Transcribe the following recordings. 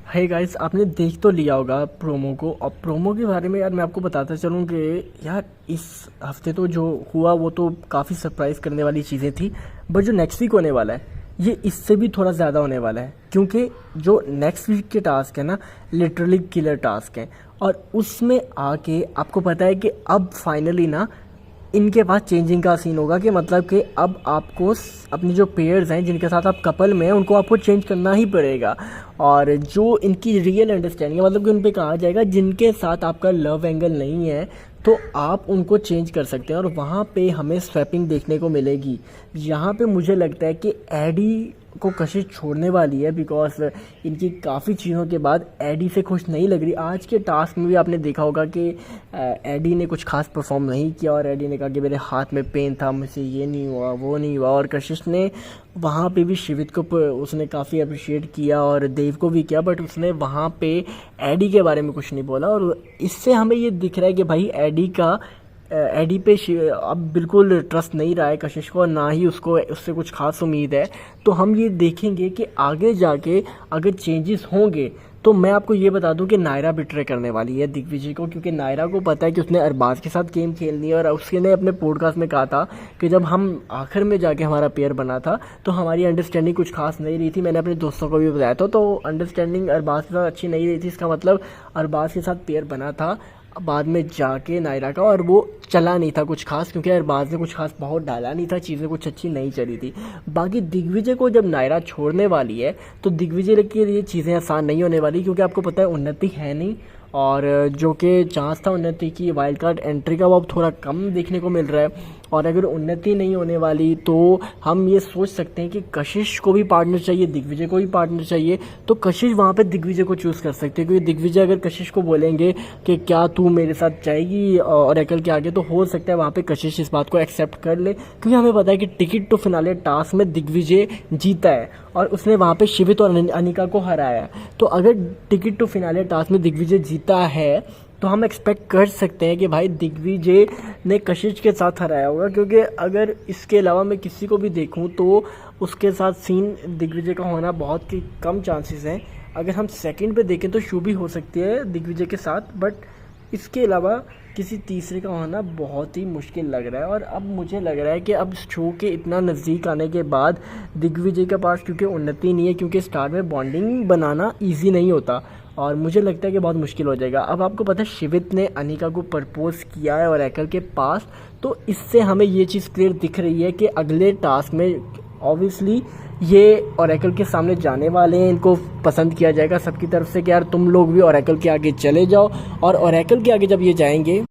Hey guys, आपने देख तो लिया होगा प्रोमो को। और प्रोमो के बारे में यार मैं आपको बताता चलूँ कि यार इस हफ्ते तो जो हुआ वो तो काफ़ी सरप्राइज़ करने वाली चीज़ें थी। बट जो नेक्स्ट वीक होने वाला है ये इससे भी थोड़ा ज़्यादा होने वाला है, क्योंकि जो नेक्स्ट वीक के टास्क है ना, लिटरली किलर टास्क हैं। और उसमें आके आपको पता है कि अब फाइनली ना इनके पास चेंजिंग का सीन होगा, कि मतलब कि अब आपको अपनी जो पेयर्स हैं जिनके साथ आप कपल में हैं उनको आपको चेंज करना ही पड़ेगा। और जो इनकी रियल अंडरस्टैंडिंग है, मतलब कि उन पे कहा जाएगा जिनके साथ आपका लव एंगल नहीं है तो आप उनको चेंज कर सकते हैं। और वहाँ पे हमें स्वैपिंग देखने को मिलेगी। यहाँ पे मुझे लगता है कि एडी को कशिश छोड़ने वाली है, बिकॉज इनकी काफ़ी चीज़ों के बाद एडी से खुश नहीं लग रही। आज के टास्क में भी आपने देखा होगा कि एडी ने कुछ खास परफॉर्म नहीं किया और एडी ने कहा कि मेरे हाथ में पेन था, मुझसे ये नहीं हुआ वो नहीं हुआ। और कशिश ने वहाँ पे भी शिवित को उसने काफ़ी अप्रिशिएट किया और देव को भी किया, बट उसने वहाँ पे एडी के बारे में कुछ नहीं बोला। और इससे हमें ये दिख रहा है कि भाई एडी पे अब बिल्कुल ट्रस्ट नहीं रहा है कशिश को, और ना ही उसको उससे कुछ खास उम्मीद है। तो हम ये देखेंगे कि आगे जाके अगर चेंजेस होंगे तो मैं आपको ये बता दूं कि नायरा बिट्रे करने वाली है दिग्विजय को, क्योंकि नायरा को पता है कि उसने अरबाज के साथ गेम खेलनी है। और उसने अपने पॉडकास्ट में कहा था कि जब हम आखिर में जाके हमारा पेयर बना था तो हमारी अंडरस्टैंडिंग कुछ खास नहीं रही थी। मैंने अपने दोस्तों को भी बताया था, तो अंडरस्टैंडिंग अरबाज के साथ अच्छी नहीं रही थी। इसका मतलब अरबाज के साथ पेयर बना था बाद में जाके नायरा का, और वो चला नहीं था कुछ खास, क्योंकि अरबाज ने कुछ खास बहुत डाला नहीं था, चीज़ें कुछ अच्छी नहीं चली थी। बाकी दिग्विजय को जब नायरा छोड़ने वाली है तो दिग्विजय के लिए चीज़ें आसान नहीं होने वाली, क्योंकि आपको पता है उन्नति है नहीं। और जो कि चांस था उन्नति की वाइल्ड कार्ड एंट्री का वो अब थोड़ा कम देखने को मिल रहा है। और अगर उन्नति नहीं होने वाली तो हम ये सोच सकते हैं कि कशिश को भी पार्टनर चाहिए, दिग्विजय को भी पार्टनर चाहिए। तो कशिश वहाँ पे दिग्विजय को चूज़ कर सकते हैं, क्योंकि दिग्विजय अगर कशिश को बोलेंगे कि क्या तू मेरे साथ जाएगी ओरेकल के आगे, तो हो सकता है वहाँ पे कशिश इस बात को एक्सेप्ट कर ले, क्योंकि हमें पता है कि टिकट टू फिनाले टास्क में दिग्विजय जीता है और उसने वहाँ पे शिवित और अनिका को हराया है। तो अगर टिकट टू फिनाले टास्क में दिग्विजय जीता है तो हम एक्सपेक्ट कर सकते हैं कि भाई दिग्विजय ने कशिश के साथ हराया होगा, क्योंकि अगर इसके अलावा मैं किसी को भी देखूं तो उसके साथ सीन दिग्विजय का होना बहुत ही कम चांसेस हैं। अगर हम सेकंड पे देखें तो शुभी हो सकती है दिग्विजय के साथ, बट इसके अलावा किसी तीसरे का होना बहुत ही मुश्किल लग रहा है। और अब मुझे लग रहा है कि अब शो के इतना नज़दीक आने के बाद दिग्विजय के पास क्योंकि उन्नति नहीं है, क्योंकि स्टार में बॉन्डिंग बनाना ईजी नहीं होता और मुझे लगता है कि बहुत मुश्किल हो जाएगा। अब आपको पता है शिवित ने अनिका को प्रपोज किया है ओरेकल के पास, तो इससे हमें ये चीज़ क्लियर दिख रही है कि अगले टास्क में ऑब्वियसली ये ओरेकल के सामने जाने वाले हैं। इनको पसंद किया जाएगा सबकी तरफ से कि यार तुम लोग भी ओरेकल के आगे चले जाओ। और ओरेकल के आगे जब ये जाएंगे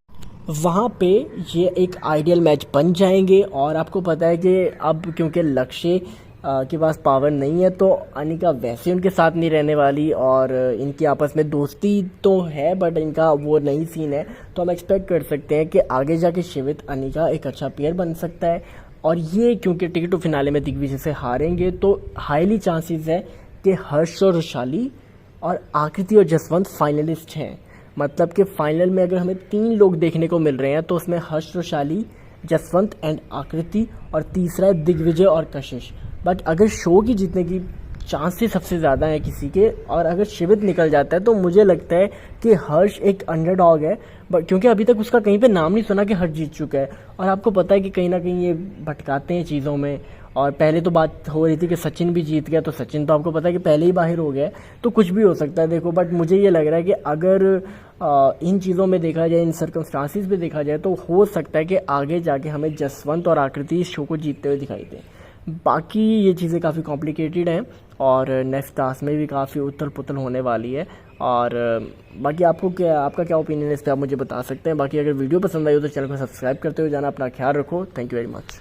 वहाँ पे ये एक आइडियल मैच बन जाएंगे। और आपको पता है कि अब क्योंकि लक्ष्य के पास पावर नहीं है तो अनिका वैसे उनके साथ नहीं रहने वाली, और इनकी आपस में दोस्ती तो है बट इनका वो नहीं सीन है। तो हम एक्सपेक्ट कर सकते हैं कि आगे जाके शिवित अनिका एक अच्छा पेयर बन सकता है। और ये क्योंकि टिकट टू फिनाले में दिग्विजय से हारेंगे तो हाईली चांसेस है कि हर्ष और वैशाली और आकृति और जसवंत फाइनलिस्ट हैं। मतलब कि फाइनल में अगर हमें 3 लोग देखने को मिल रहे हैं तो उसमें हर्ष, वैशाली, जसवंत एंड आकृति, और तीसरा है दिग्विजय और कशिश। बट अगर शो की जीतने की चांसेस सबसे ज़्यादा है किसी के, और अगर शिवित निकल जाता है तो मुझे लगता है कि हर्ष एक अंडरडॉग है, बट क्योंकि अभी तक उसका कहीं पे नाम नहीं सुना कि हर्ष जीत चुका है। और आपको पता है कि कहीं ना कहीं ये भटकाते हैं चीज़ों में। और पहले तो बात हो रही थी कि सचिन भी जीत गया, तो सचिन तो आपको पता है कि पहले ही बाहर हो गया, तो कुछ भी हो सकता है देखो। बट मुझे ये लग रहा है कि अगर इन चीज़ों में देखा जाए, इन सर्कमस्टांसिस में देखा जाए, तो हो सकता है कि आगे जाके हमें जसवंत और आकृति इस शो को जीतते हुए दिखाई दें। बाकी ये चीज़ें काफ़ी कॉम्प्लिकेटेड हैं और नेक्स्ट टास्क में भी काफ़ी उथल पुथल होने वाली है। और बाकी आपका क्या ओपिनियन है इस पर आप मुझे बता सकते हैं। बाकी अगर वीडियो पसंद आई हो तो चैनल को सब्सक्राइब करते हुए जाना। अपना ख्याल रखो। Thank you very much.